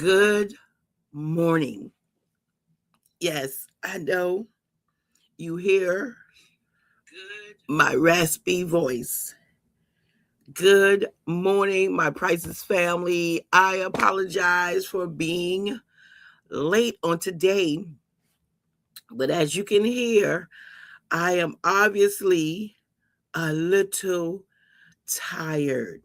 Good morning. Yes, I know you hear my raspy voice. Good morning, my priceless family. I apologize for being late on today, but as you can hear, I am obviously a little tired.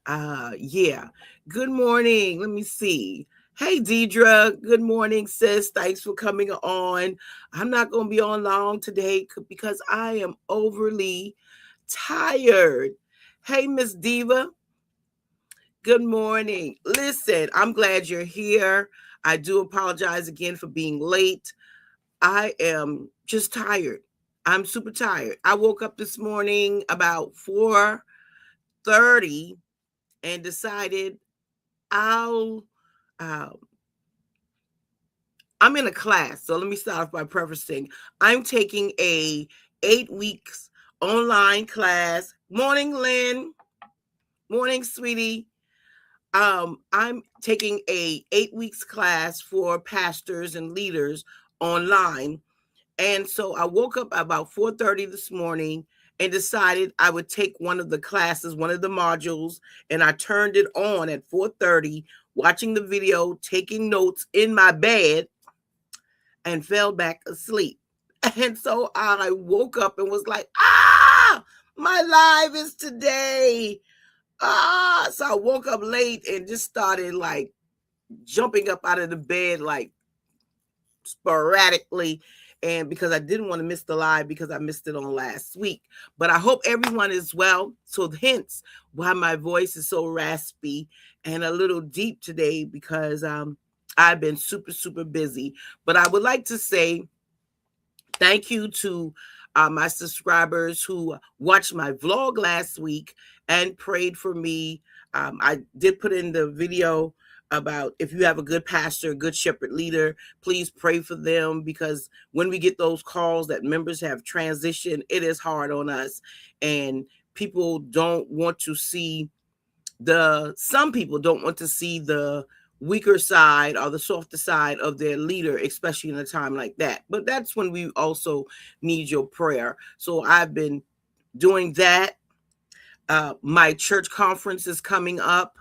Yeah. Good morning. Let me see. Hey, Deidre. Good morning, sis. Thanks for coming on. I'm not going to be on long today because I am overly tired. Hey, Miss Diva. Good morning. Listen, I'm glad you're here. I do apologize again for being late. I am just tired. I'm super tired. I woke up this morning about 4:30 and decided I'll I'm in a class. So let me start off by prefacing. I'm taking a 8 weeks online class. Morning, Lynn. Morning, sweetie. I'm taking a 8 weeks class for pastors and leaders online. And so I woke up about 4:30 this morning and decided I would take one of the classes, one of the modules, and I turned it on at 4:30, watching the video, taking notes in my bed, and fell back asleep. And so I woke up and was like, my live is today. So I woke up late and just started like jumping up out of the bed like sporadically, and because I didn't want to miss the live because I missed it on last week. But I hope everyone is well. So hence why my voice is so raspy and a little deep today, because I've been super busy. But I would like to say thank you to my subscribers who watched my vlog last week and prayed for me. I did put in the video about if you have a good pastor, a good shepherd leader, please pray for them, because when we get those calls that members have transitioned, it is hard on us, and people don't want to see some people don't want to see the weaker side or the softer side of their leader, especially in a time like that. But that's when we also need your prayer. So I've been doing that. My church conference is coming up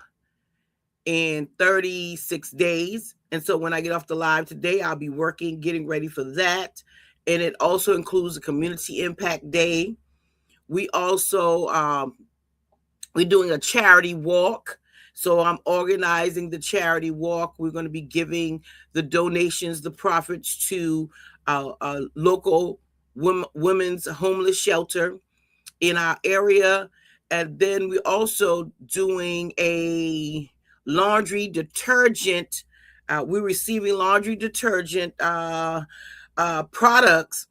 in 36 days. And so when I get off the live today, I'll be working, getting ready for that. And it also includes a community impact day. We also, we're doing a charity walk. So I'm organizing the charity walk. We're going to be giving the donations, the profits to a local women's homeless shelter in our area. And then we're also doing a laundry detergent. We're receiving laundry detergent products,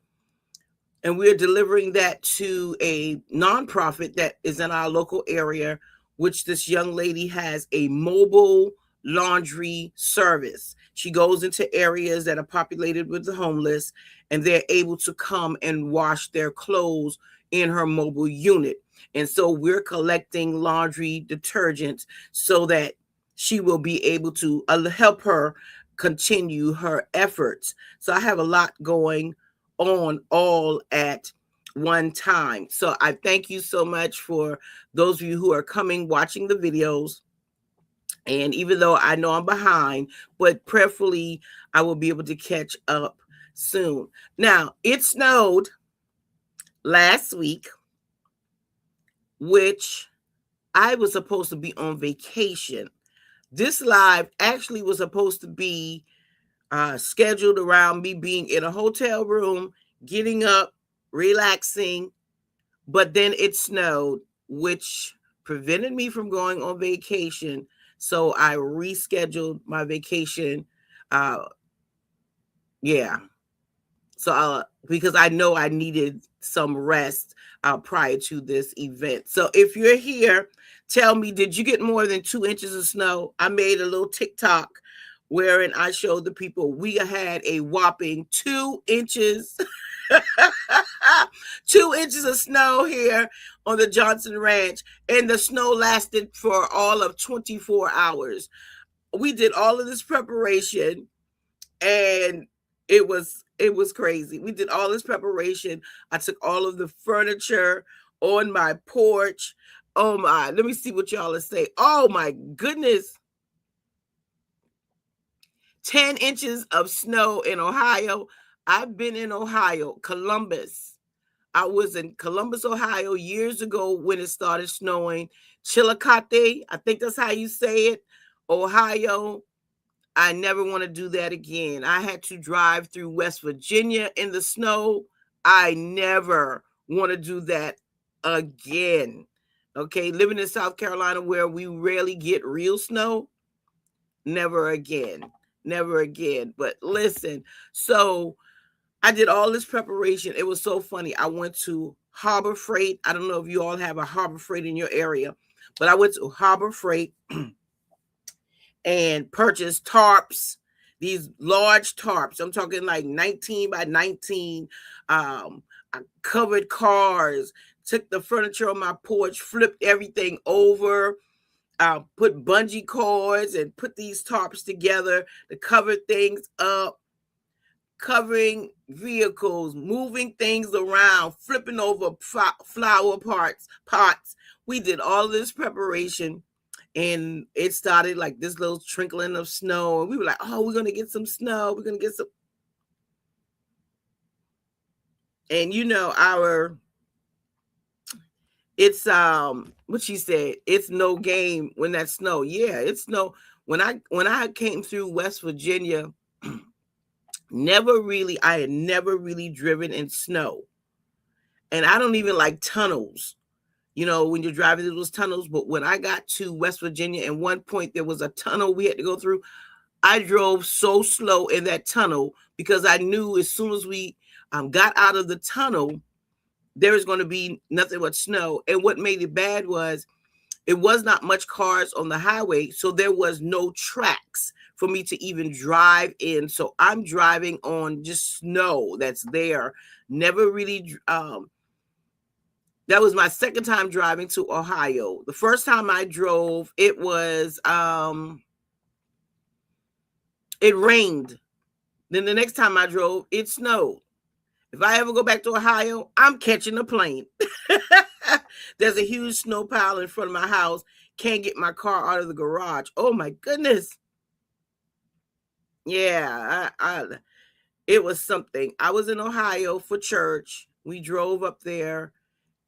and we're delivering that to a nonprofit that is in our local area, which this young lady has a mobile laundry service. She goes into areas that are populated with the homeless, and they're able to come and wash their clothes in her mobile unit. And so we're collecting laundry detergents so that she will be able to help her continue her efforts. So I have a lot going on all at one time. So I thank you so much for those of you who are coming, watching the videos. And even though I know I'm behind, but prayerfully, I will be able to catch up soon. Now, it snowed last week, which I was supposed to be on vacation. This live actually was supposed to be scheduled around me being in a hotel room, getting up, relaxing, but then it snowed, which prevented me from going on vacation. So I rescheduled my vacation. So because I know I needed some rest prior to this event. So if you're here, tell me, did you get more than 2 inches of snow? I made a little TikTok wherein I showed the people we had a whopping 2 inches 2 inches of snow here on the Johnson Ranch, and the snow lasted for all of 24 hours. we did all of this preparation, and it was crazy. We did all this preparation. I took all of the furniture on my porch. Oh my, let me see what y'all are saying. Oh my goodness. 10 inches of snow in Ohio. I've been in Ohio, Columbus. I was in Columbus, Ohio years ago when it started snowing. Chillicothe, I think that's how you say it, Ohio. I never want to do that again. I had to drive through West Virginia in the snow. I never want to do that again. Okay, living in South Carolina where we rarely get real snow, never again. Never again. But listen, so I did all this preparation. It was so funny. I went to Harbor Freight. I don't know if you all have a Harbor Freight in your area, but I went to Harbor Freight and purchased tarps, these large tarps. I'm talking like 19 by 19. I covered cars, took the furniture on my porch, flipped everything over, put bungee cords and put these tarps together to cover things up, covering vehicles, moving things around, flipping over flower pots. We did all this preparation, and it started like this little trickling of snow. And we were like, oh, we're going to get some snow. We're going to get some. And you know, it's what she said, it's no game when that snow. Yeah, it's no. When I came through West Virginia, I had never really driven in snow. And I don't even like tunnels, you know, when you're driving through those tunnels. But when I got to West Virginia, at one point there was a tunnel we had to go through. I drove so slow in that tunnel because I knew as soon as we got out of the tunnel, there was going to be nothing but snow. And what made it bad was it was not much cars on the highway, so there was no tracks for me to even drive in. So I'm driving on just snow that's there. Never really that was my second time driving to Ohio. The first time I drove, it was it rained. Then the next time I drove, it snowed. If I ever go back to Ohio, I'm catching a plane. There's a huge snow pile in front of my house. Can't get my car out of the garage. Oh my goodness. Yeah, it was something. I was in Ohio for church. We drove up there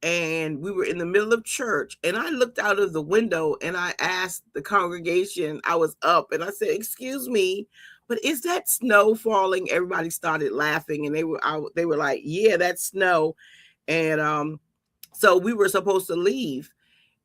and we were in the middle of church. And I looked out of the window and I asked the congregation, I was up, and I said, excuse me, but is that snow falling? Everybody started laughing, and they were like, yeah, that's snow. And so we were supposed to leave,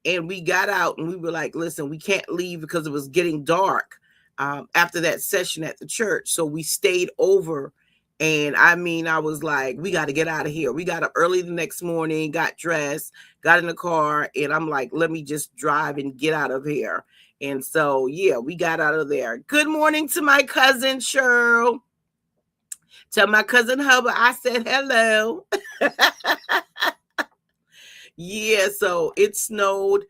and we got out and we were like, listen, we can't leave because it was getting dark after that session at the church. So we stayed over. And I mean, I was like, we got to get out of here. We got up early the next morning, got dressed, got in the car, and I'm like, let me just drive and get out of here. And so, yeah, we got out of there. Good morning to my cousin, Cheryl. Tell my cousin Hubbard I said hello. Yeah, so it snowed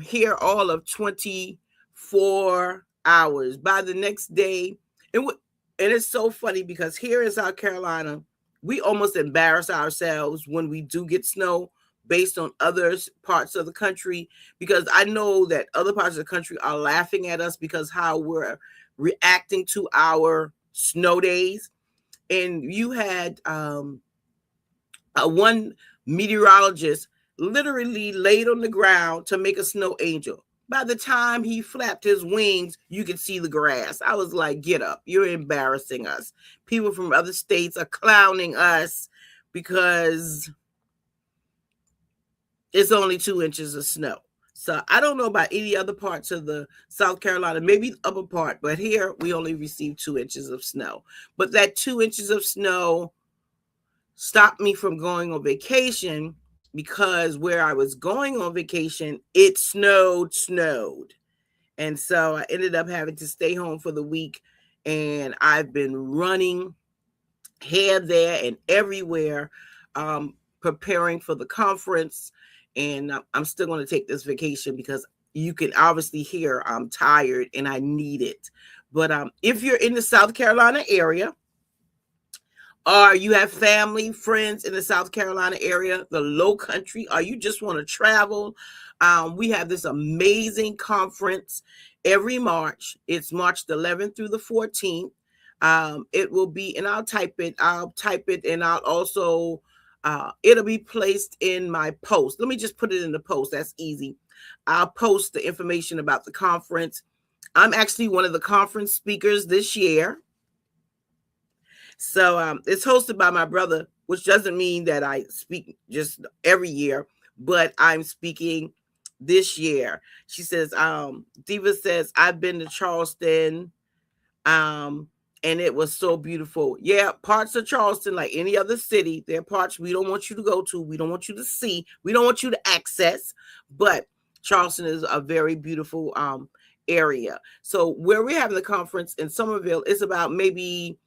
here all of 24 hours. By the next day, and it's so funny because here in South Carolina, we almost embarrass ourselves when we do get snow based on other parts of the country, because I know that other parts of the country are laughing at us because how we're reacting to our snow days. And you had one meteorologist literally laid on the ground to make a snow angel. By the time he flapped his wings, you could see the grass. I was like, get up. You're embarrassing us. People from other states are clowning us because it's only 2 inches of snow. So I don't know about any other parts of the South Carolina, maybe the upper part, but here we only received 2 inches of snow. But that 2 inches of snow stopped me from going on vacation, because where I was going on vacation, it snowed. And so I ended up having to stay home for the week. And I've been running here, there, and everywhere, preparing for the conference. And I'm still going to take this vacation because you can obviously hear I'm tired and I need it. But if you're in the South Carolina area, or you have family, friends in the South Carolina area, the Low Country, or you just want to travel, we have this amazing conference every March. It's March the 11th through the 14th. It will be, and I'll type it, and I'll also, it'll be placed in my post. Let me just put it in the post. That's easy. I'll post the information about the conference. I'm actually one of the conference speakers this year. So it's hosted by my brother, which doesn't mean that I speak just every year, but I'm speaking this year. She says, Diva says, I've been to Charleston, and it was so beautiful. Yeah, parts of Charleston, like any other city, there are parts we don't want you to go to, we don't want you to see, we don't want you to access, but Charleston is a very beautiful area. So where we're having the conference in Somerville, it's about maybe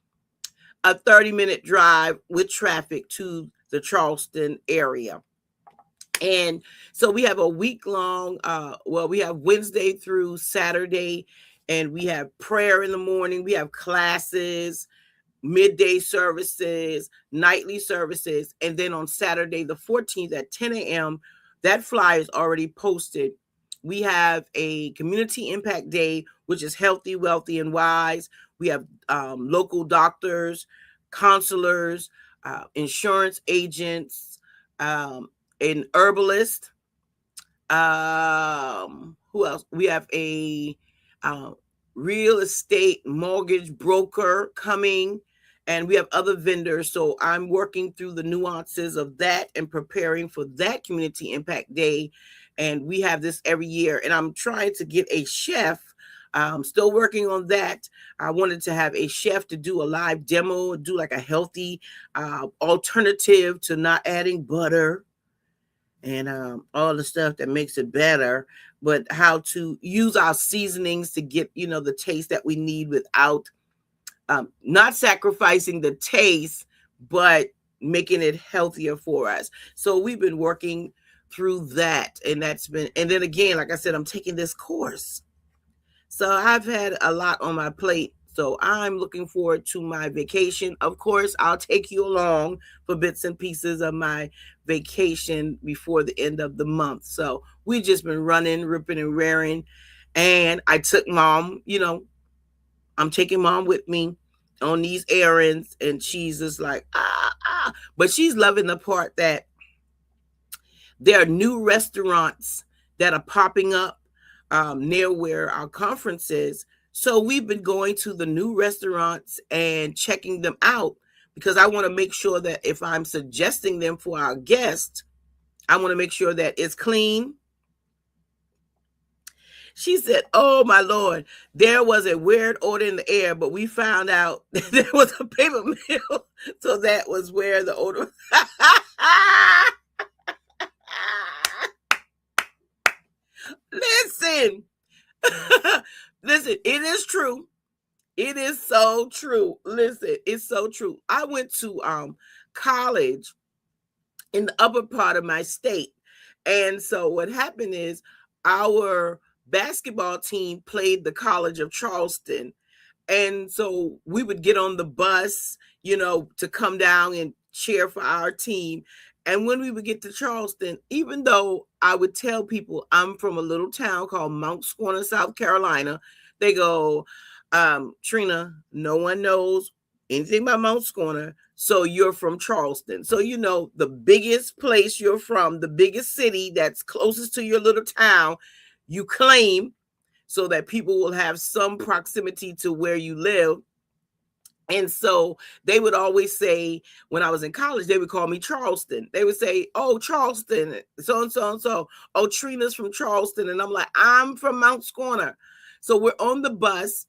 a 30-minute drive with traffic to the Charleston area. And so we have a week-long, we have Wednesday through Saturday, and we have prayer in the morning. We have classes, midday services, nightly services. And then on Saturday, the 14th at 10 a.m., that flyer is already posted. We have a community impact day, which is healthy, wealthy, and wise. We have local doctors, counselors, insurance agents, an herbalist. Who else? We have a real estate mortgage broker coming, and we have other vendors. So I'm working through the nuances of that and preparing for that community impact day. And we have this every year, and I'm trying to get a chef. I'm still working on that. I wanted to have a chef to do a live demo, do like a healthy alternative to not adding butter and all the stuff that makes it better, but how to use our seasonings to get, the taste that we need without not sacrificing the taste, but making it healthier for us. So we've been working through that, and then again, like I said, I'm taking this course. So I've had a lot on my plate. So I'm looking forward to my vacation. Of course, I'll take you along for bits and pieces of my vacation before the end of the month. So we've just been running, ripping and raring. And I took Mom, I'm taking Mom with me on these errands. And she's just like, But she's loving the part that there are new restaurants that are popping up near where our conference is. So we've been going to the new restaurants and checking them out because I want to make sure that if I'm suggesting them for our guests, I want to make sure that it's clean. She said, oh, my Lord, there was a weird odor in the air, but we found out that there was a paper mill. So that was where the odor. Listen, it is true. It is so true. Listen, it's so true. I went to college in the upper part of my state. And so what happened is our basketball team played the College of Charleston. And so we would get on the bus, to come down and cheer for our team. And when we would get to Charleston, even though I would tell people I'm from a little town called Mount Scorner, South Carolina, they go, Trina, no one knows anything about Mount Scorner, so you're from Charleston. So, the biggest place you're from, the biggest city that's closest to your little town, you claim so that people will have some proximity to where you live. And so they would always say, when I was in college, they would call me Charleston. They would say, oh, Charleston, so-and-so and so. Oh, Trina's from Charleston. And I'm like, I'm from Mount Scorner. So we're on the bus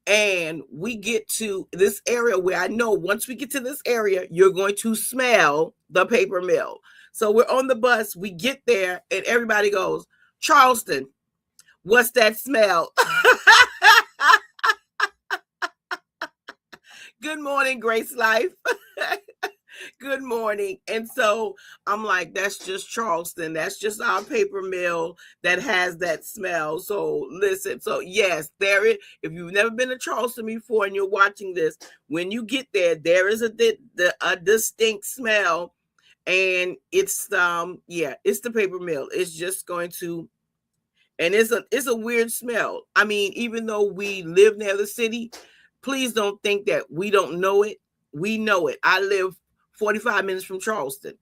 and we get to this area where I know once we get to this area, you're going to smell the paper mill. So we're on the bus, we get there and everybody goes, Charleston, what's that smell? Good morning, Grace Life. Good morning. And so I'm like, that's just Charleston. That's just our paper mill that has that smell. So listen, so yes, there is. If you've never been to Charleston before and you're watching this, when you get there, there is a distinct smell. And it's it's the paper mill. It's just going to, and it's a weird smell. I mean, even though we live near the city, please don't think that we don't know it. We know it. I live 45 minutes from Charleston.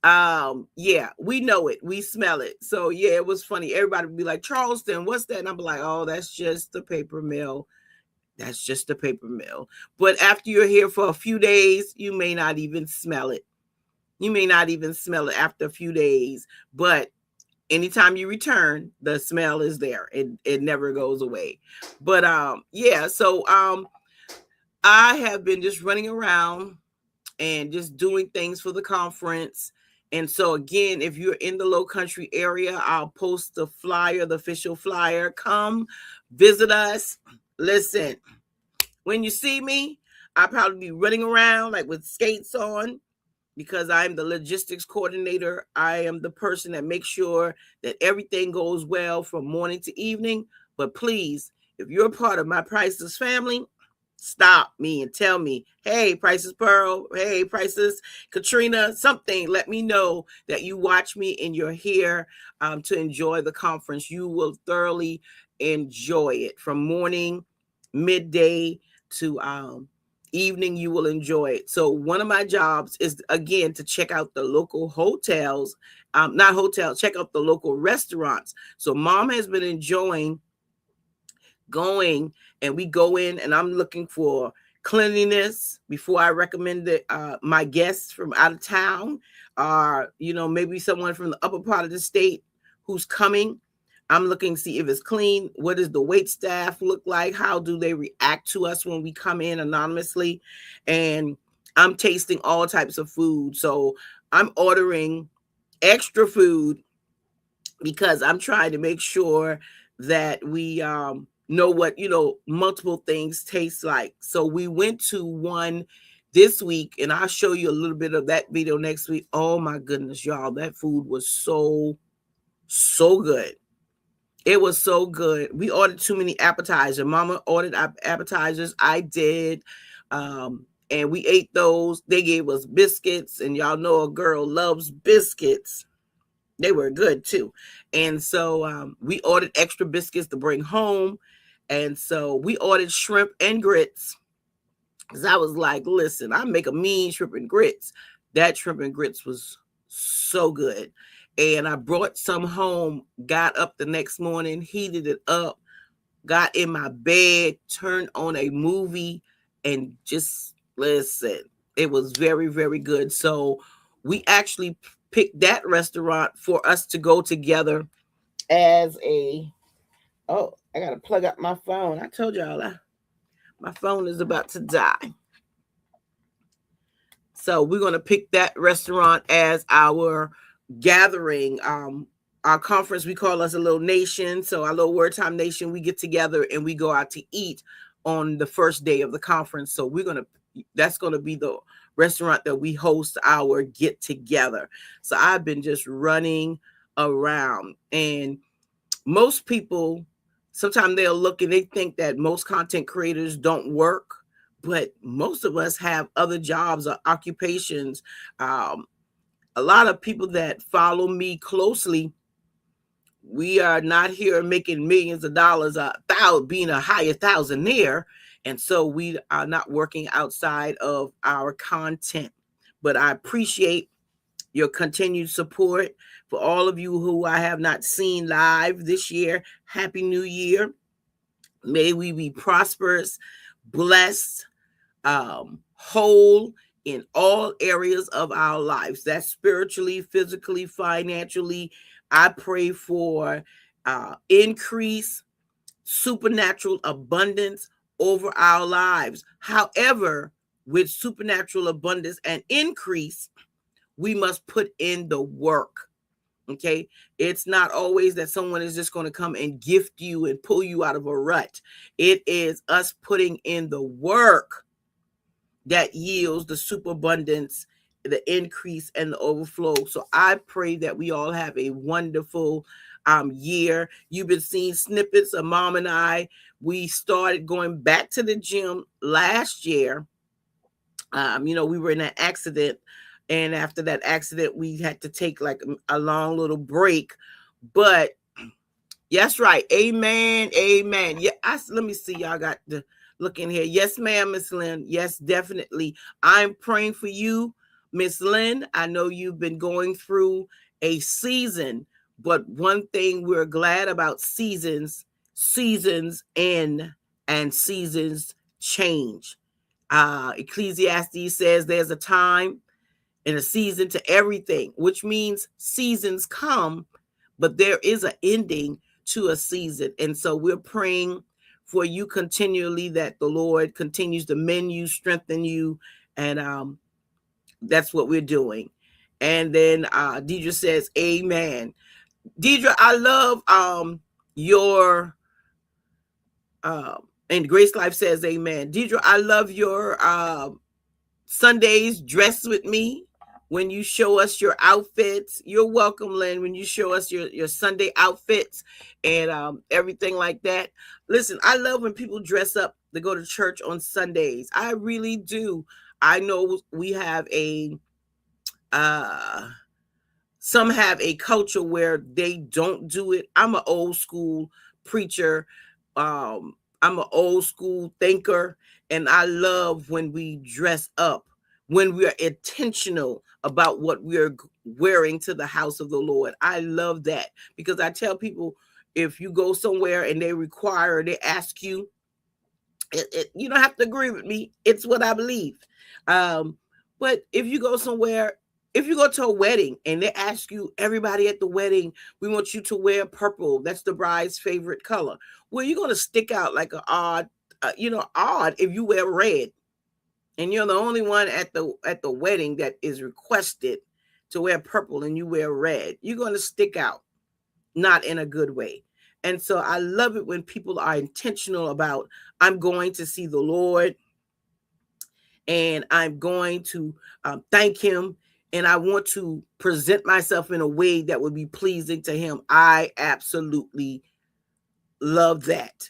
Yeah, we know it. We smell it. So yeah, it was funny. Everybody would be like, Charleston, what's that? And I'm like, oh, that's just the paper mill. That's just the paper mill. But after you're here for a few days, you may not even smell it. You may not even smell it after a few days. But anytime you return, the smell is there. It never goes away. But yeah, so I have been just running around and just doing things for the conference. And so again, if you're in the Low Country area, I'll post the flyer, the official flyer. Come visit us. Listen, when you see me, I'll probably be running around like with skates on, because I'm the logistics coordinator. I am the person that makes sure that everything goes well from morning to evening. But please, if you're part of my Priceless family, stop me and tell me, hey, Priceless Pearl, hey, Priceless Katrina, something. Let me know that you watch me and you're here to enjoy the conference. You will thoroughly enjoy it from morning, midday to evening. You will enjoy it. So one of my jobs is, again, to check out the local hotels, not hotels, check out the local restaurants. So mom has been enjoying going, and we go in, and I'm looking for cleanliness before I recommend it, my guests from out of town, maybe someone from the upper part of the state who's coming. I'm looking to see if it's clean. What does the wait staff look like? How do they react to us when we come in anonymously? And I'm tasting all types of food. So I'm ordering extra food because I'm trying to make sure that we know what, multiple things taste like. So we went to one this week, and I'll show you a little bit of that video next week. Oh my goodness, y'all, that food was so good. It was so good. We ordered too many appetizers. Mama ordered appetizers. I did. And we ate those. They gave us biscuits, and y'all know a girl loves biscuits. They were good too. And so we ordered extra biscuits to bring home. And so we ordered shrimp and grits. Because I was like, listen, I make a mean shrimp and grits. That shrimp and grits was so good. And I brought some home, got up the next morning, heated it up, got in my bed, turned on a movie, and just listen. It was very, very good. So we actually picked that restaurant for us to go together as a, oh, I got to plug up my phone. I told y'all my phone is about to die. So we're going to pick that restaurant as our gathering, our conference. We call us a little nation. So our little Word Time Nation, we get together and we go out to eat on the first day of the conference. So that's going to be the restaurant that we host our get together. So I've been just running around, and most people, sometimes they'll look and they think that most content creators don't work, but most of us have other jobs or occupations. A lot of people that follow me closely, we are not here making millions of dollars, being a higher thousandaire. And so we are not working outside of our content. But I appreciate your continued support. For all of you who I have not seen live this year, Happy New Year. May we be prosperous, blessed, whole in all areas of our lives. That's spiritually, physically, financially. I pray for increase, supernatural abundance over our lives. However, with supernatural abundance and increase, we must put in the work. Okay. It's not always that someone is just going to come and gift you and pull you out of a rut. It is us putting in the work that yields the superabundance the increase and the overflow. So I pray that we all have a wonderful year. You've been seeing snippets of Mom and I. We started going back to the gym last year. We were in an accident, and after that accident, we had to take like a long little break. But yes, right. Amen. Amen. Yeah. Let me see. Y'all got to look in here. Yes, ma'am, Miss Lynn. Yes, definitely. I'm praying for you, Miss Lynn. I know you've been going through a season, but one thing we're glad about seasons end and seasons change. Ecclesiastes says there's a time and a season to everything, which means seasons come, but there is an ending to a season. And so we're praying for you continually that the Lord continues to mend you, strengthen you, and that's what we're doing. And then Deidre says, amen. Deidre, I love your and Grace Life says amen. Deidre, I love your Sundays dress with me when you show us your outfits. You're welcome, Lynn, when you show us your Sunday outfits and everything like that. Listen, I love when people dress up to go to church on Sundays. I really do. I know we have some have a culture where they don't do it. I'm an old school preacher. I'm an old school thinker, and I love when we dress up, when we are intentional about what we're wearing to the house of the Lord. I love that because I tell people, if you go somewhere and they ask you, you don't have to agree with me. It's what I believe. But if you go somewhere, if you go to a wedding and they ask you, everybody at the wedding, we want you to wear purple. That's the bride's favorite color. Well, you're going to stick out like an odd if you wear red. And you're the only one at the wedding that is requested to wear purple and you wear red. You're going to stick out, not in a good way. And so I love it when people are intentional about, I'm going to see the Lord and I'm going to thank him, and I want to present myself in a way that would be pleasing to him. I absolutely love that.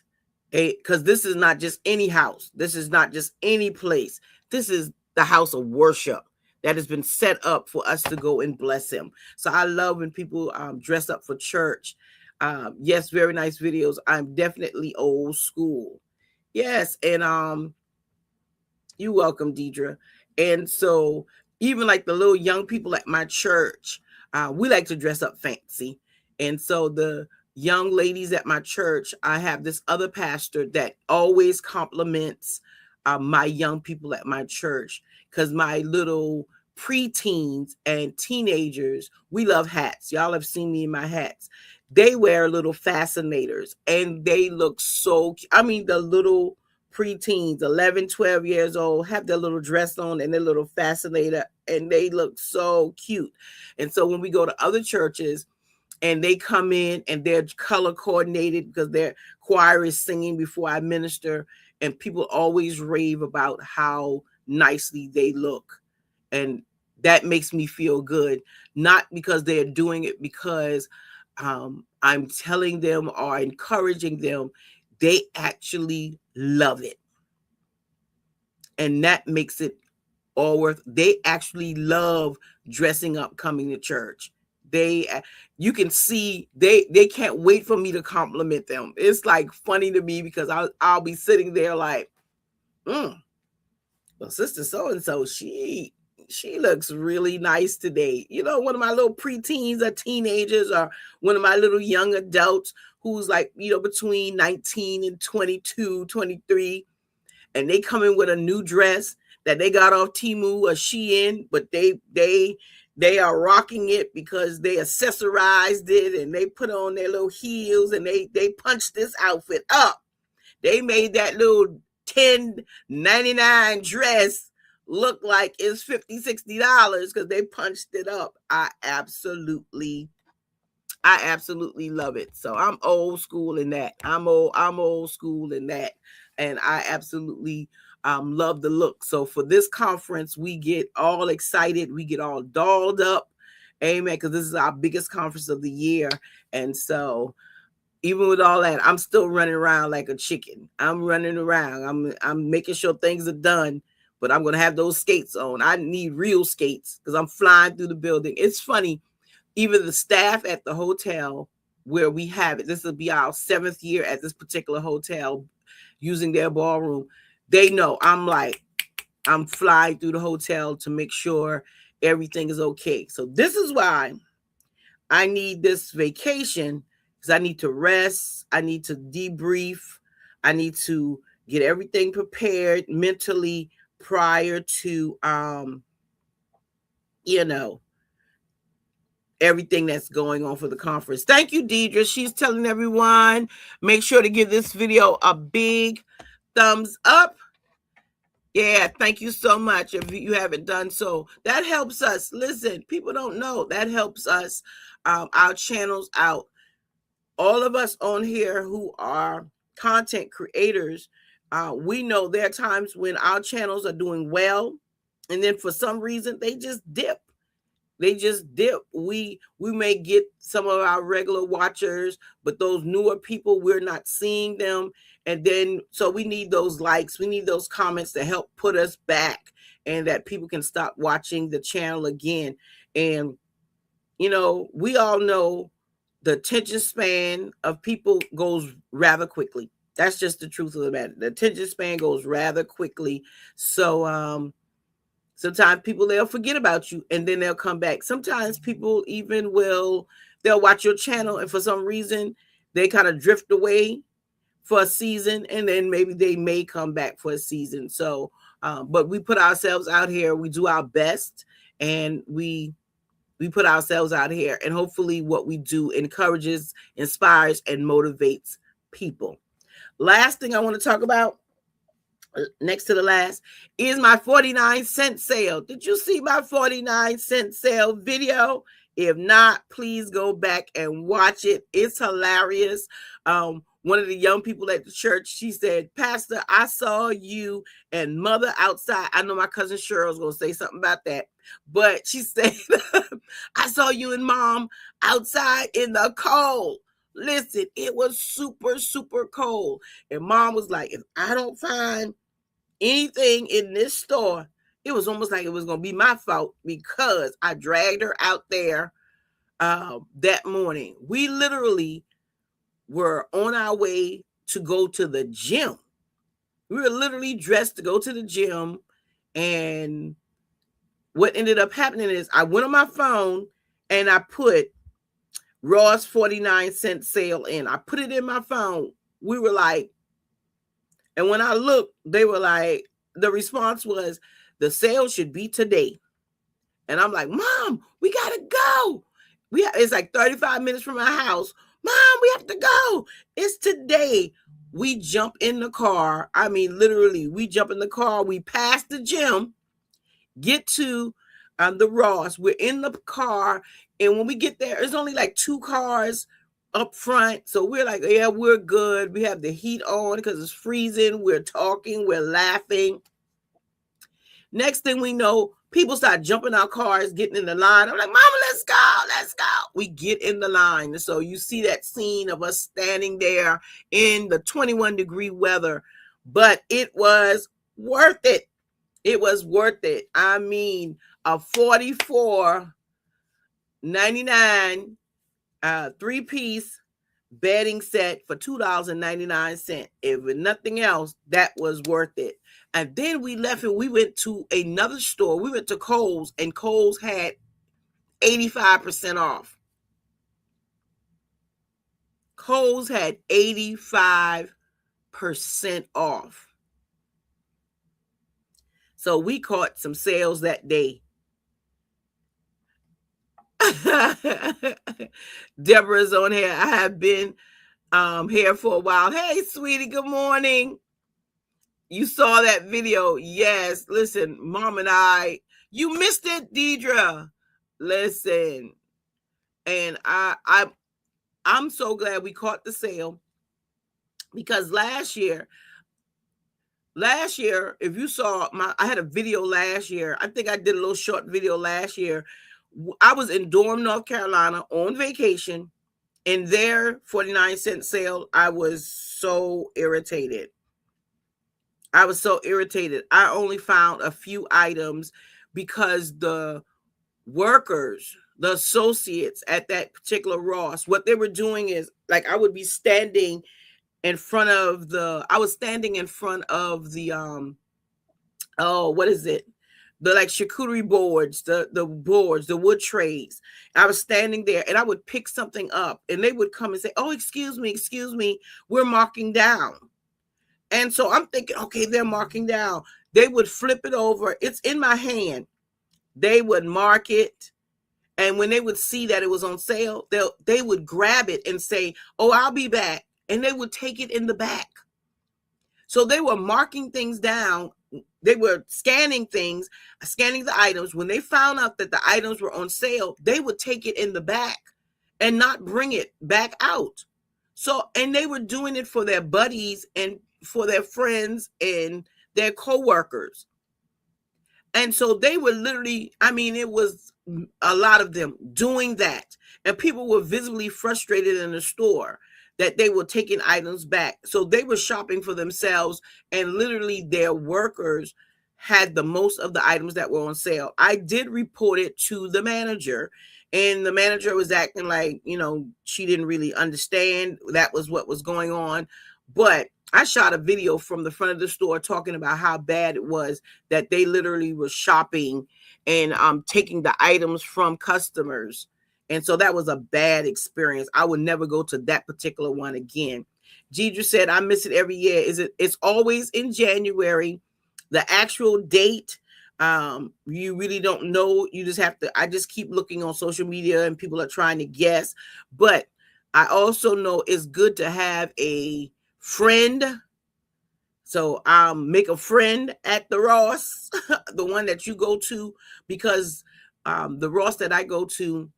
Because this is not just any house. This is not just any place. This is the house of worship that has been set up for us to go and bless him. So I love when people dress up for church. Yes, very nice videos. I'm definitely old school. Yes, and you're welcome, Deidre. And so even like the little young people at my church, we like to dress up fancy. And so the young ladies at my church, I have this other pastor that always compliments my young people at my church, because my little preteens and teenagers, we love hats. Y'all have seen me in my hats. They wear little fascinators and they look so, the little preteens, 11, 12 years old, have their little dress on and their little fascinator, and they look so cute. And so when we go to other churches and they come in and they're color coordinated because their choir is singing before I minister, and people always rave about how nicely they look. And that makes me feel good, not because they're doing it because I'm telling them or encouraging them. They actually love it. And that makes it all worth. They actually love dressing up, coming to church. You can see they can't wait for me to compliment them. It's like funny to me because I'll be sitting there like, well, sister so-and-so, she looks really nice today. One of my little preteens or teenagers, or one of my little young adults who's like, between 19 and 22, 23, and they come in with a new dress that they got off Temu or Shein, but they are rocking it because they accessorized it and they put on their little heels and they punched this outfit up. They made that little $10.99 dress look like it's $50, $60 because they punched it up. I absolutely love it. So I'm old school in that. I'm old school in that. And I absolutely love the look. So for this conference, we get all excited. We get all dolled up. Amen. Because this is our biggest conference of the year. And so even with all that, I'm still running around like a chicken. I'm running around. I'm making sure things are done, but I'm going to have those skates on. I need real skates because I'm flying through the building. It's funny. Even the staff at the hotel where we have it, this will be our 7th year at this particular hotel using their ballroom. They know I'm flying through the hotel to make sure everything is okay. So this is why I need this vacation, because I need to rest. I need to debrief. I need to get everything prepared mentally prior to, everything that's going on for the conference. Thank you, Deidre. She's telling everyone, make sure to give this video a big thumbs up. Yeah, thank you so much. If you haven't done so, that helps us. Listen, people don't know. That helps us, our channels out. All of us on here who are content creators, we know there are times when our channels are doing well, and then for some reason they just dip. We may get some of our regular watchers, but those newer people, we're not seeing them. And then, so we need those likes, we need those comments to help put us back, and that people can stop watching the channel again. And, we all know the attention span of people goes rather quickly. That's just the truth of the matter. The attention span goes rather quickly. So, sometimes people, they'll forget about you and then they'll come back. Sometimes people even they'll watch your channel and for some reason they kind of drift away for a season, and then maybe they may come back for a season. So, but we put ourselves out here, we do our best, and we put ourselves out here, and hopefully what we do encourages, inspires, and motivates people. Last thing I want to talk about, next to the last, is my 49-cent sale. Did you see my 49-cent sale video? If not, please go back and watch it. It's hilarious. One of the young people at the church, she said, "Pastor, I saw you and Mother outside." I know my cousin Cheryl's going to say something about that, but she said, "I saw you and Mom outside in the cold." Listen, it was super, super cold. And Mom was like, "If I don't find anything in this store," it was almost like it was going to be my fault, because I dragged her out there that morning. We literally were on our way to go to the gym. We were literally dressed to go to the gym. And what ended up happening is I went on my phone and I put Ross 49-cent sale in. I put it in my phone. We were like, and when I looked, they were like, the response was, "The sale should be today." And I'm like, "Mom, we got to go. It's like 35 minutes from my house. Mom, we have to go. It's today." We jump in the car. I mean, literally, we jump in the car. We pass the gym, get to the Ross. We're in the car. And when we get there, there's only like 2 cars up front. So we're like, yeah, we're good. We have the heat on because it's freezing. We're talking. We're laughing. Next thing we know, people start jumping out cars, getting in the line. I'm like, "Mama, let's go, let's go." We get in the line. So you see that scene of us standing there in the 21-degree weather, but it was worth it. It was worth it. I mean, a $44.99 3-piece bedding set for $2.99. If nothing else, that was worth it. And then we left and we went to another store. We went to Kohl's, and Kohl's had 85% off. Kohl's had 85% off. So we caught some sales that day. Deborah's on here. I have been here for a while. Hey, sweetie, good morning. You saw that video. Yes. Listen, Mom and I, you missed it, Deidre. Listen. And I'm so glad we caught the sale, because last year last year, if you saw I had a video last year. I think I did a little short video last year. I was in Durham, North Carolina on vacation. In their 49-cent sale, I was so irritated. I was so irritated. I only found a few items because the workers, the associates at that particular Ross, what they were doing is, like, I would be standing in front of the, oh, what is it? The like charcuterie boards, the boards, the wood trays. I was standing there and I would pick something up and they would come and say, "Oh, excuse me, we're marking down." And so I'm thinking, okay, they're marking down. They would flip it over. It's in my hand. They would mark it. And when they would see that it was on sale, they would grab it and say, "Oh, I'll be back." And they would take it in the back. So they were marking things down. They were scanning things, scanning the items. When they found out that the items were on sale, they would take it in the back and not bring it back out. So, and they were doing it for their buddies and for their friends and their coworkers. And so they were literally, I mean, it was a lot of them doing that. And people were visibly frustrated in the store that they were taking items back. So they were shopping for themselves, and literally their workers had the most of the items that were on sale. I did report it to the manager, and the manager was acting like, you know, she didn't really understand that was what was going on. But I shot a video from the front of the store talking about how bad it was that they literally were shopping and taking the items from customers. And so that was a bad experience. I would never go to that particular one again. Deidre said, "I miss it every year." It's always in January. The actual date, you really don't know. You just have to, I just keep looking on social media and people are trying to guess. But I also know it's good to have a friend. So make a friend at the Ross, the one that you go to, because the Ross that I go to,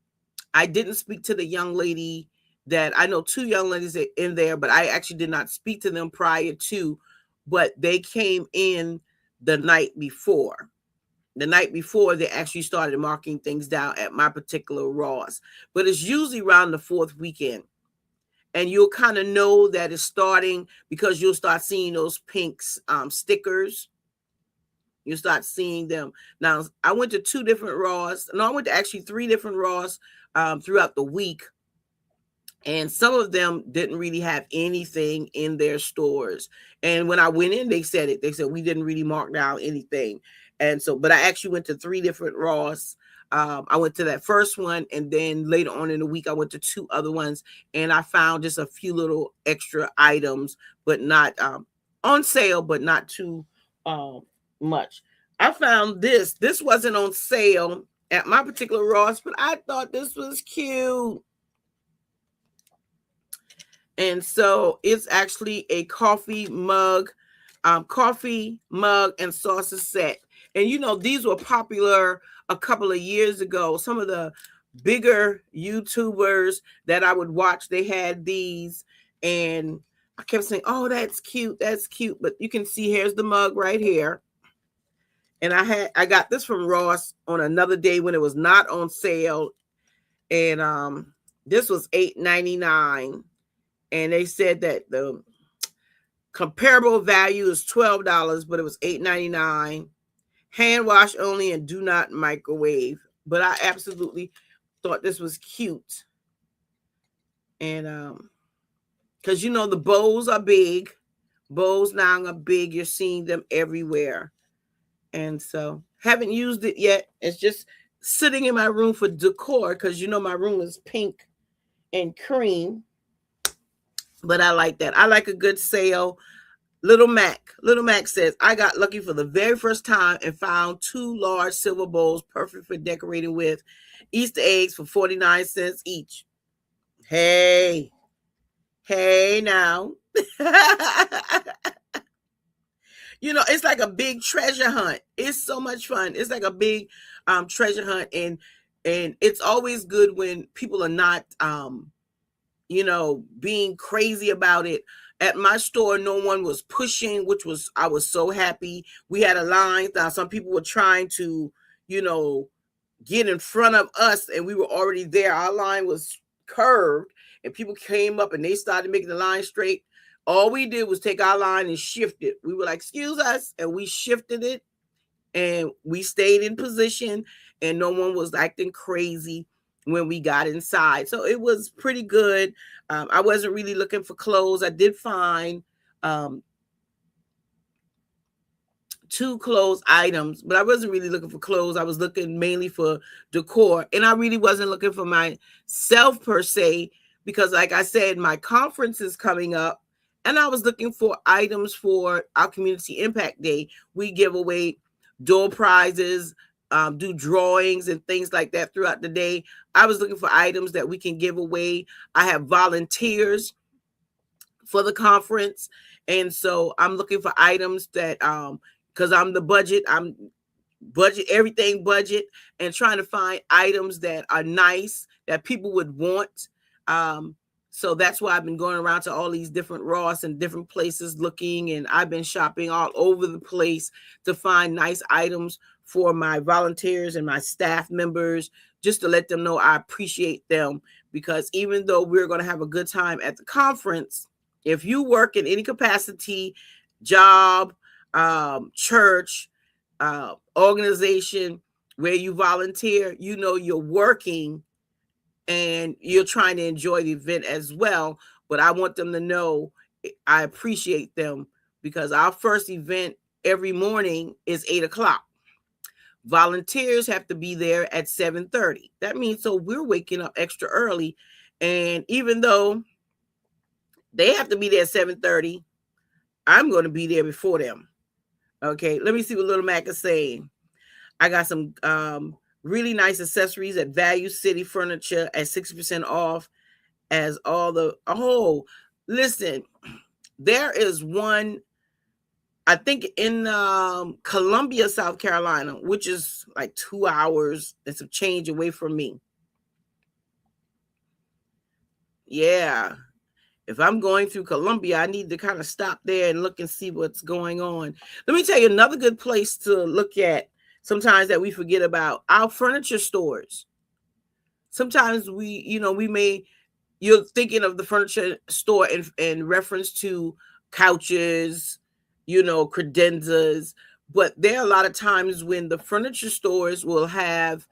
I didn't speak to the young lady that I know, two young ladies in there, but I actually did not speak to them prior to, but they came in the night before. The night before, they actually started marking things down at my particular Ross. But it's usually around the fourth weekend. And you'll kind of know that it's starting because you'll start seeing those pink stickers. You start seeing them. Now, I went to two different Ross. No, I went to actually three different Ross throughout the week. And some of them didn't really have anything in their stores. And when I went in, they said it. They said, "We didn't really mark down anything." And so, but I actually went to three different Ross. I went to that first one, and then later on in the week, I went to two other ones, and I found just a few little extra items, but not on sale, but not too much. I found this. This wasn't on sale at my particular Ross, but I thought this was cute. And so it's actually a coffee mug and saucer set. And you know, these were popular a couple of years ago. Some of the bigger YouTubers that I would watch, they had these, and I kept saying, "Oh, that's cute, that's cute." But you can see, here's the mug right here. And I got this from Ross on another day when it was not on sale. And this was $8.99. And they said that the comparable value is $12, but it was $8.99. Hand wash only and do not microwave. But I absolutely thought this was cute. And because you know the bowls are big. Bowls now are big. You're seeing them everywhere. And so haven't used it yet. It's just sitting in my room for decor because you know my room is pink and cream. But I like that. I like a good sale. Little Mac says, "I got lucky for the very first time and found two large silver bowls perfect for decorating with. Easter eggs for 49 cents each." Hey now. You know, it's like a big treasure hunt. It's so much fun. It's like a big treasure hunt. And it's always good when people are not you know, being crazy about it. At my store, no one was pushing, I was so happy. We had a line. Now, some people were trying to, get in front of us, and we were already there. Our line was curved, and people came up and they started making the line straight. All we did was take our line and shift it. We were like, excuse us, and we shifted it, and we stayed in position, and no one was acting crazy when we got inside. So it was pretty good. I wasn't really looking for clothes. I did find 2 clothes items, but I wasn't really looking for clothes. I was looking mainly for decor, and I really wasn't looking for myself per se, because like I said, my conference is coming up, and I was looking for items for our Community Impact Day. We give away door prizes, do drawings and things like that throughout the day. I was looking for items that we can give away. I have volunteers for the conference, and so I'm looking for items that because I'm everything budget, and trying to find items that are nice that people would want. So that's why I've been going around to all these different Ross and different places looking, and I've been shopping all over the place to find nice items for my volunteers and my staff members, just to let them know I appreciate them. Because even though we're going to have a good time at the conference, if you work in any capacity, job, church, organization where you volunteer, you're working and you're trying to enjoy the event as well. But I want them to know I appreciate them, because our first event every morning is 8:00. Volunteers have to be there at 7:30. That means so we're waking up extra early. And even though they have to be there at 7:30, I'm going to be there before them. Okay, let me see what Little Mac is saying. I got some really nice accessories at Value City Furniture at 60% off, as all the listen, there is one, I think, in Columbia, South Carolina, which is like 2 hours and some change away from me. Yeah. If I'm going through Columbia, I need to kind of stop there and look and see what's going on. Let me tell you another good place to look at sometimes that we forget about: our furniture stores. Sometimes you're thinking of the furniture store in reference to couches, credenzas, but there are a lot of times when the furniture stores will have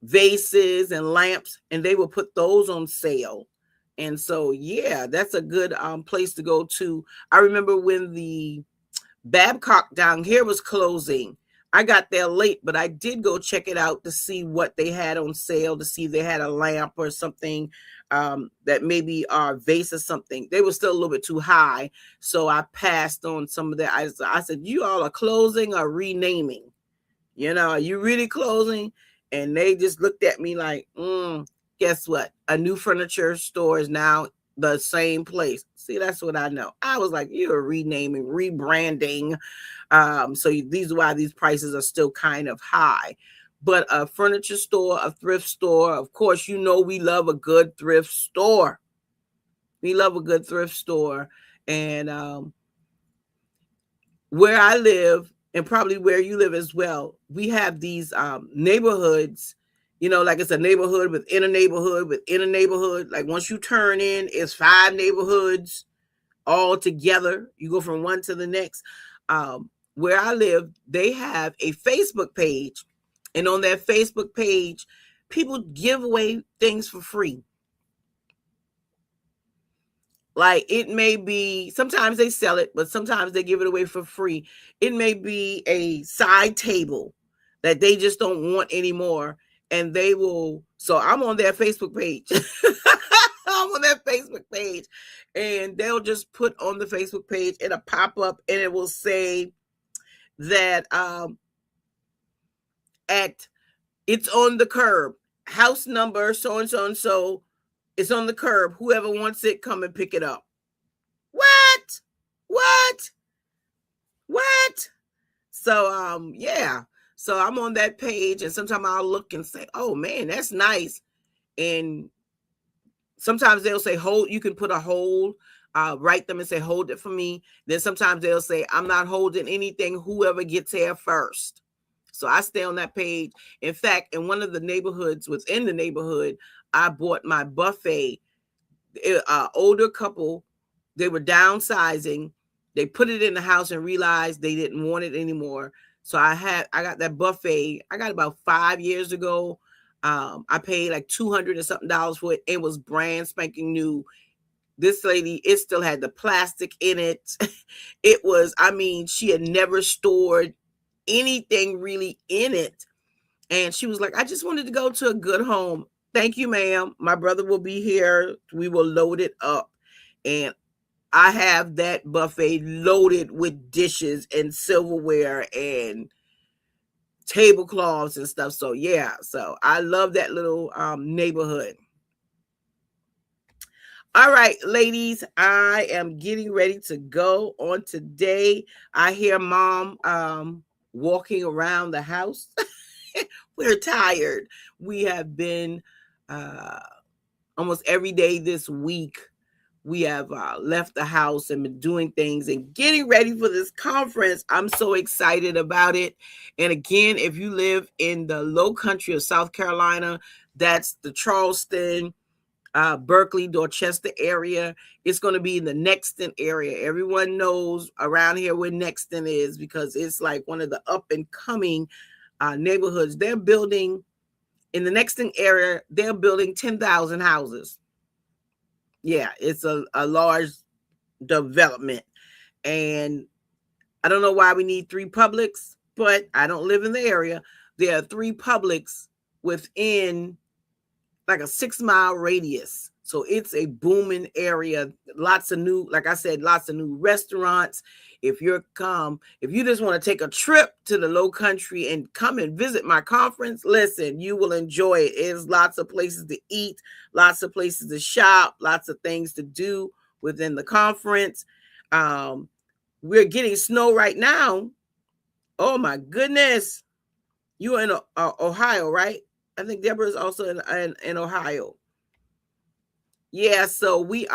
vases and lamps, and they will put those on sale. And so, yeah, that's a good place to go to. I remember when the Babcock down here was closing, I got there late, but I did go check it out to see what they had on sale, to see if they had a lamp or something that maybe our vase or something. They were still a little bit too high, so I passed on some of that. I said, you all are closing or renaming? Are you really closing? And they just looked at me like, guess what? A new furniture store is now the same place. See, that's what I know. I was like, you're renaming, rebranding. So these are why these prices are still kind of high. But a furniture store, a thrift store, of course, we love a good thrift store. We love a good thrift store. And where I live, and probably where you live as well, we have these neighborhoods, like it's a neighborhood within a neighborhood within a neighborhood. Like once you turn in, it's 5 neighborhoods all together. You go from one to the next. Where I live, they have a Facebook page, and on that Facebook page, people give away things for free. Like it may be, sometimes they sell it, but sometimes they give it away for free. It may be a side table that they just don't want anymore. And they will, so I'm on their Facebook page. I'm on their Facebook page, and they'll just put on the Facebook page, it'll pop up, and it will say that it's on the curb, house number so and so and so, it's on the curb. Whoever wants it, come and pick it up. What? So yeah. So I'm on that page, and sometimes I'll look and say, oh man, that's nice. And sometimes they'll say, hold, you can put a hold, write them and say, hold it for me. Then sometimes they'll say, I'm not holding anything, whoever gets here first. So I stay on that page. In fact, in one of the neighborhoods within the neighborhood, I bought my buffet. Older couple, they were downsizing. They put it in the house and realized they didn't want it anymore. So I got that buffet. I got about 5 years ago. I paid like $200 and something for it. It was brand spanking new. This lady, it still had the plastic in it. It was, I mean, she had never stored anything really in it. And she was like, I just wanted to go to a good home. Thank you, ma'am. My brother will be here. We will load it up. And I have that buffet loaded with dishes and silverware and tablecloths and stuff. So yeah, so I love that little neighborhood. All right, ladies, I am getting ready to go on today. I hear mom walking around the house. We're tired. We have been almost every day this week. We have left the house and been doing things and getting ready for this conference. I'm so excited about it. And again, if you live in the low country of South Carolina, that's the Charleston, Berkeley, Dorchester area. It's going to be in the Nexton area. Everyone knows around here where Nexton is because it's like one of the up and coming neighborhoods. They're building in the Nexton area. They're building 10,000 houses. Yeah, it's a large development. And I don't know why we need 3 Publix, but I don't live in the area. There are 3 Publix within like a 6-mile radius. So it's a booming area. Lots of new, like I said, lots of new restaurants. If you just want to take a trip to the low country and come and visit my conference, listen, you will enjoy it. There's lots of places to eat, lots of places to shop, lots of things to do within the conference. We're getting snow right now. Oh my goodness. You're in Ohio, right? I think Deborah is also in Ohio. Yeah, so we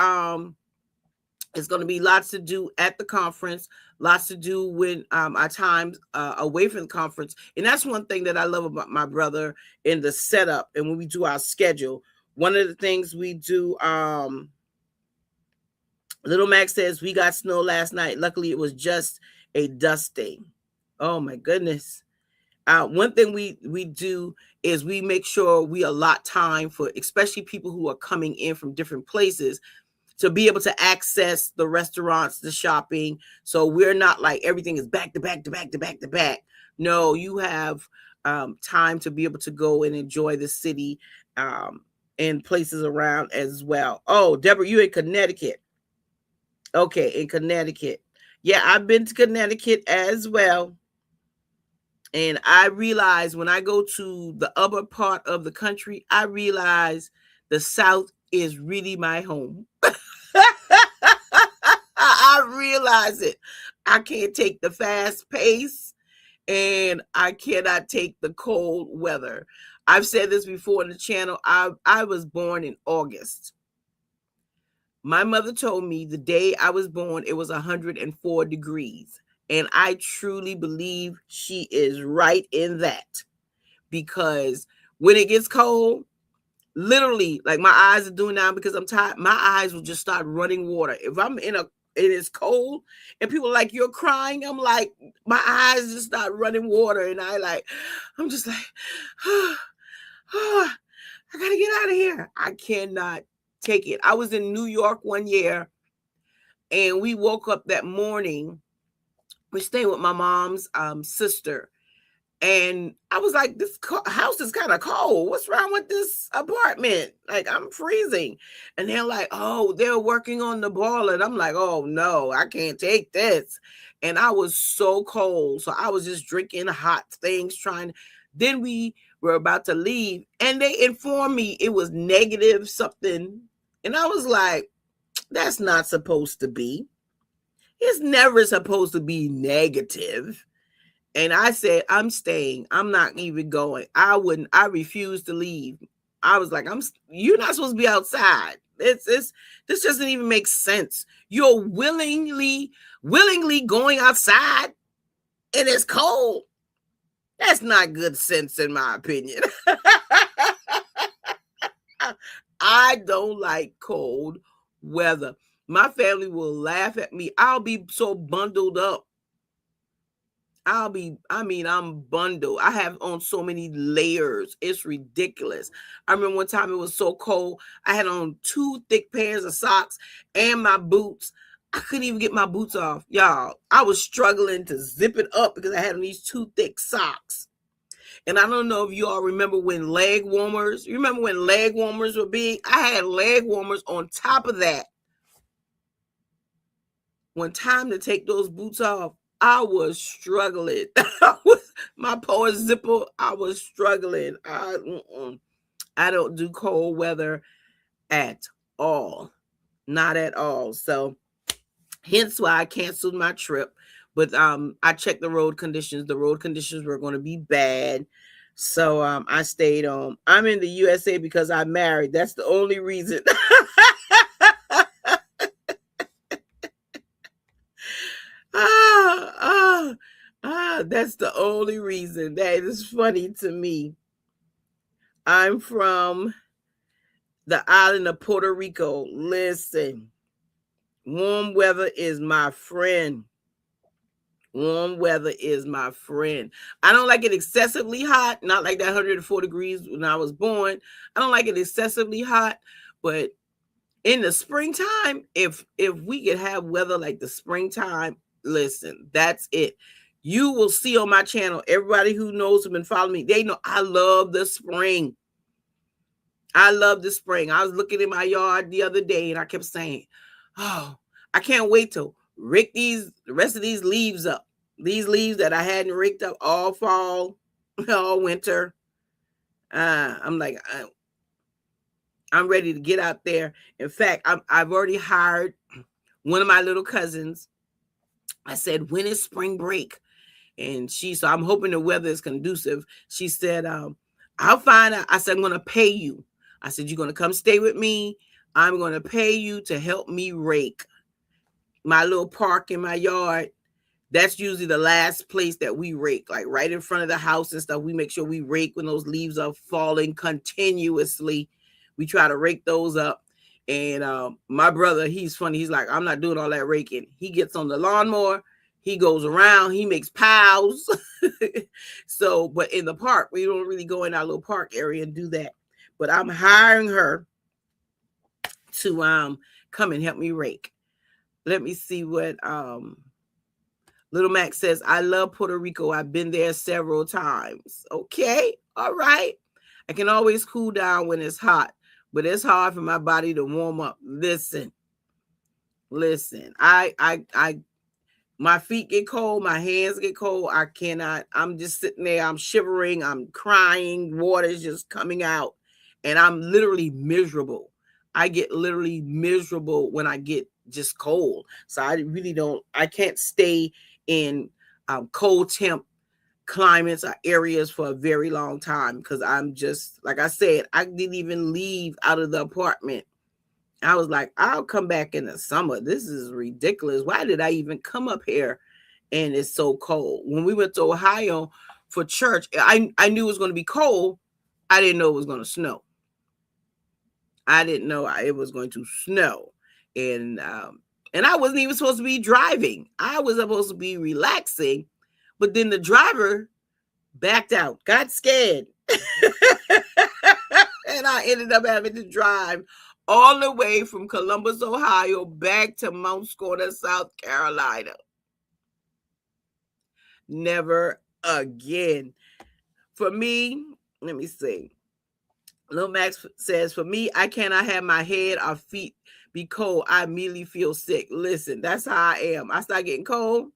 it's going to be lots to do at the conference, lots to do when our time away from the conference. And that's one thing that I love about my brother in the setup and when we do our schedule. One of the things we do, Little Max says, we got snow last night. Luckily, it was just a dusting. Oh, my goodness. One thing we do is we make sure we allot time for especially people who are coming in from different places to be able to access the restaurants, the shopping. So we're not like everything is back to back to back to back to back. No, you have time to be able to go and enjoy the city and places around as well. Oh, Deborah, you in Connecticut. Okay, in Connecticut. Yeah, I've been to Connecticut as well. And I realize when I go to the other part of the country, I realize the South is really my home. I realize it. I can't take the fast pace and I cannot take the cold weather. I've said this before in the channel. I was born in August. My mother told me the day I was born, it was 104 degrees. And I truly believe she is right in that. Because when it gets cold, literally, like my eyes are doing now because I'm tired, my eyes will just start running water. If I'm it is cold and people are like, you're crying, I'm like, my eyes just start running water. And I'm just like, I gotta get out of here. I cannot take it. I was in New York one year and we woke up that morning. We're staying with my mom's sister. And I was like, this house is kind of cold. What's wrong with this apartment? Like, I'm freezing. And they're like, oh, they're working on the boiler. And I'm like, oh, no, I can't take this. And I was so cold. So I was just drinking hot things, Then we were about to leave. And they informed me it was negative something. And I was like, that's not supposed to be. It's never supposed to be negative. And I said, I'm staying. I'm not even going. I refuse to leave. I was like, you're not supposed to be outside. This doesn't even make sense. You're willingly going outside and it's cold. That's not good sense, in my opinion. I don't like cold weather. My family will laugh at me. I'll be so bundled up. I'm bundled. I have on so many layers. It's ridiculous. I remember one time it was so cold. I had on 2 thick pairs of socks and my boots. I couldn't even get my boots off. Y'all, I was struggling to zip it up because I had on these 2 thick socks. And I don't know if you all remember when leg warmers, were big? I had leg warmers on top of that. When time to take those boots off, I was struggling. My power zipper, I was struggling. I don't do cold weather at all. Not at all. So hence why I canceled my trip. But I checked the road conditions. The road conditions were going to be bad. So I stayed home. I'm in the USA because I'm married. That's the only reason. That's the only reason. That is funny to me. I'm from the island of Puerto Rico. Listen, warm weather is my friend. Warm weather is my friend. I don't like it excessively hot, not like that 104 degrees when I was born. I don't like it excessively hot, but in the springtime, if we could have weather like the springtime, listen, that's it. You will see on my channel, everybody who knows and been following me, they know I love the spring. I love the spring. I was looking in my yard the other day and I kept saying, oh, I can't wait to rake the rest of these leaves up. These leaves that I hadn't raked up all fall, all winter. I'm like, I'm ready to get out there. In fact, I've already hired one of my little cousins. I said, when is spring break? And so I'm hoping the weather is conducive. She said, I'll find out. I said, I'm going to pay you. I said, you're going to come stay with me. I'm going to pay you to help me rake my little park in my yard. That's usually the last place that we rake, like right in front of the house and stuff. We make sure we rake when those leaves are falling continuously. We try to rake those up. And my brother, he's funny. He's like, I'm not doing all that raking. He gets on the lawnmower. He goes around. He makes piles. So, but in the park, we don't really go in our little park area and do that. But I'm hiring her to come and help me rake. Let me see what Little Mac says. I love Puerto Rico. I've been there several times. Okay. All right. I can always cool down when it's hot, but it's hard for my body to warm up. Listen. My feet get cold. My hands get cold. I cannot. I'm just sitting there. I'm shivering. I'm crying. Water's just coming out. And I'm literally miserable. I get literally miserable when I get just cold. So I can't stay in cold temp climates or areas for a very long time because I'm just, like I said, I didn't even leave out of the apartment. I was like, I'll come back in the summer. This is ridiculous. Why did I even come up here and it's so cold? When we went to Ohio for church, I knew it was going to be cold. I didn't know it was going to snow. I didn't know it was going to snow. And I wasn't even supposed to be driving. I was supposed to be relaxing. But then the driver backed out, got scared. And I ended up having to drive all the way from Columbus, Ohio, back to Mount Scotta, South Carolina. Never again. For me, let me see. Lil Max says, for me, I cannot have my head or feet be cold. I immediately feel sick. Listen, that's how I am. I start getting cold.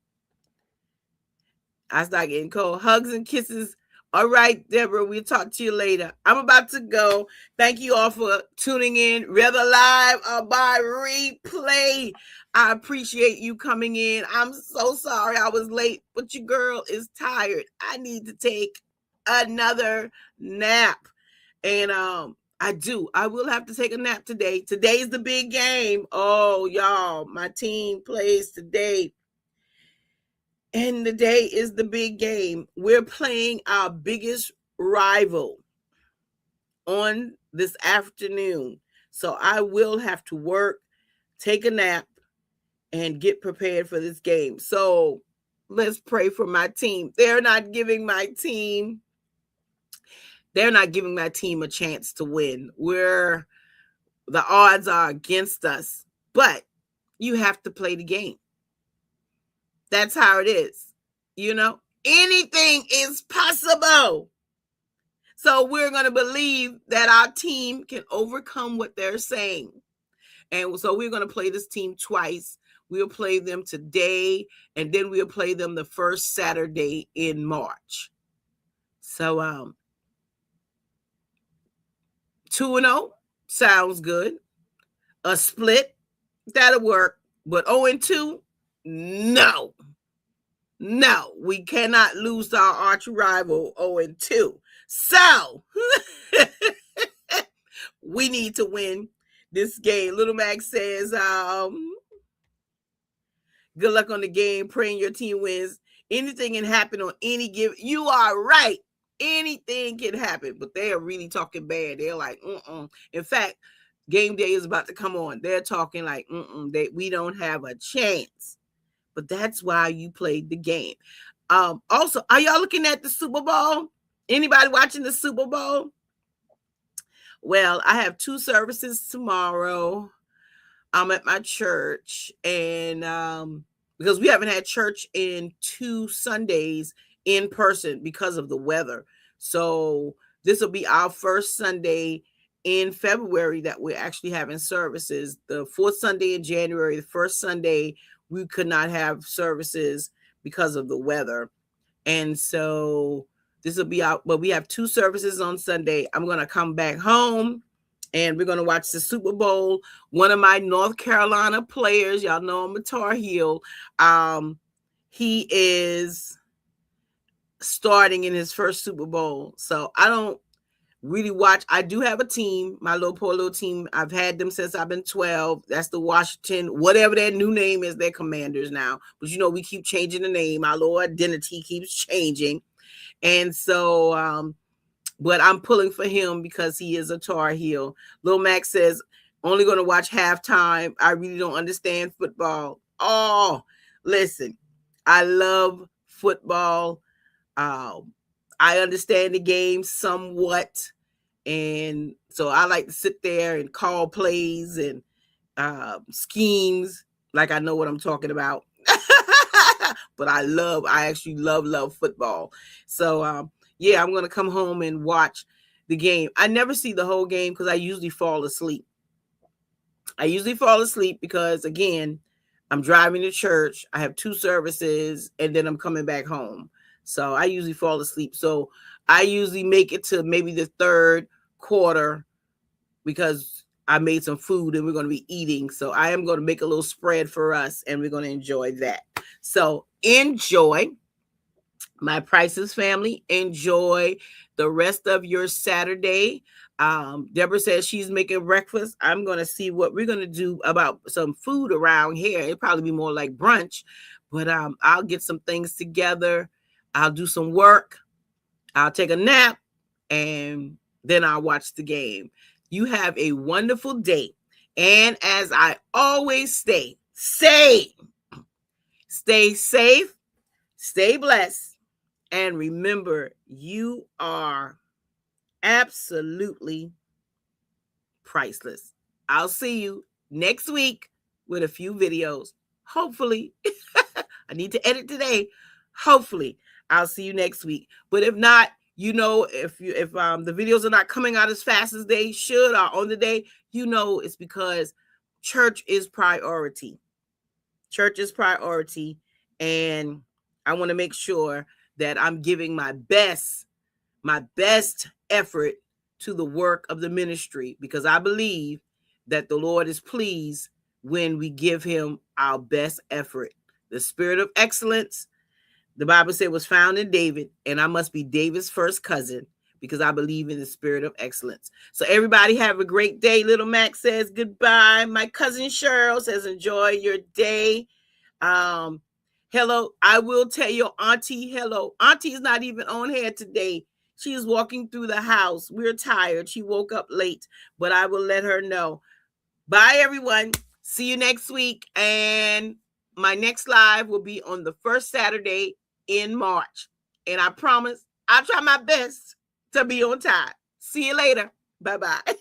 Hugs and kisses. All right, Deborah, we'll talk to you later. I'm about to go. Thank you all for tuning in, whether live or by replay. I appreciate you coming in. I'm so sorry I was late, but your girl is tired. I need to take another nap. And I do. I will have to take a nap today. Today's the big game. Oh, y'all, my team plays today. And today is the big game. We're playing our biggest rival on this afternoon. So I will have to work, take a nap, and get prepared for this game. So let's pray for my team. They're not giving my team a chance to win. The odds are against us, but you have to play the game. That's how it is. Anything is possible. So we're going to believe that our team can overcome what they're saying. And so we're going to play this team twice. We'll play them today, and then we'll play them the first Saturday in March. So 2-0 sounds good. A split, that'll work. But 0-2, no. No, we cannot lose to our arch rival 0-2. So we need to win this game. Little Max says, good luck on the game. Praying your team wins. Anything can happen on any given. You are right. Anything can happen, but they are really talking bad. They're like, In fact, game day is about to come on. They're talking like, we don't have a chance. But that's why you played the game. Also, are y'all looking at the Super Bowl? Anybody watching the Super Bowl? Well, I have 2 services tomorrow. I'm at my church, and because we haven't had church in 2 Sundays in person because of the weather. So this will be our first Sunday in February that we're actually having services. The 4th Sunday in January, the first Sunday, we could not have services because of the weather. And so this will be out, but we have 2 services on Sunday. I'm going to come back home and we're going to watch the Super Bowl. One of my North Carolina players, y'all know I'm a Tar Heel. He is starting in his first Super Bowl. So I don't really watch. I do have a team, my poor little team. I've had them since I've been 12. That's the Washington, whatever their new name is, they're Commanders now. But we keep changing the name. Our little identity keeps changing. And so, but I'm pulling for him because he is a Tar Heel. Lil Max says, only going to watch halftime. I really don't understand football. Oh, listen, I love football. I understand the game somewhat. And so I like to sit there and call plays and schemes like I know what I'm talking about. But I actually love football. So, yeah, I'm going to come home and watch the game. I never see the whole game because I usually fall asleep. Because, again, I'm driving to church. I have 2 services, and then I'm coming back home. So I usually fall asleep. So I usually make it to maybe the 3rd quarter because I made some food and we're going to be eating. So I am going to make a little spread for us and we're going to enjoy that. So enjoy, my Prices family. Enjoy the rest of your Saturday. Deborah says she's making breakfast. I'm going to see what we're going to do about some food around here. It'll probably be more like brunch, but I'll get some things together. I'll do some work. I'll take a nap, and then I'll watch the game. You have a wonderful day. And as I always stay safe, stay blessed, and remember, you are absolutely priceless. I'll see you next week with a few videos. Hopefully, I need to edit today. Hopefully, I'll see you next week. But if not, if the videos are not coming out as fast as they should or on the day, it's because church is priority. Church is priority. And I want to make sure that I'm giving my best effort to the work of the ministry, because I believe that the Lord is pleased when we give him our best effort. The spirit of excellence, the Bible said, was found in David, and I must be David's first cousin. because I believe in the spirit of excellence. So everybody have a great day. Little Mac says goodbye. My cousin Cheryl says enjoy your day. Hello. I will tell your auntie hello. Auntie is not even on here today. She is walking through the house. We're tired. She woke up late, but I will let her know. Bye, everyone. See you next week. And my next live will be on the first Saturday in March. And I promise I'll try my best to be on time. See you later. Bye-bye.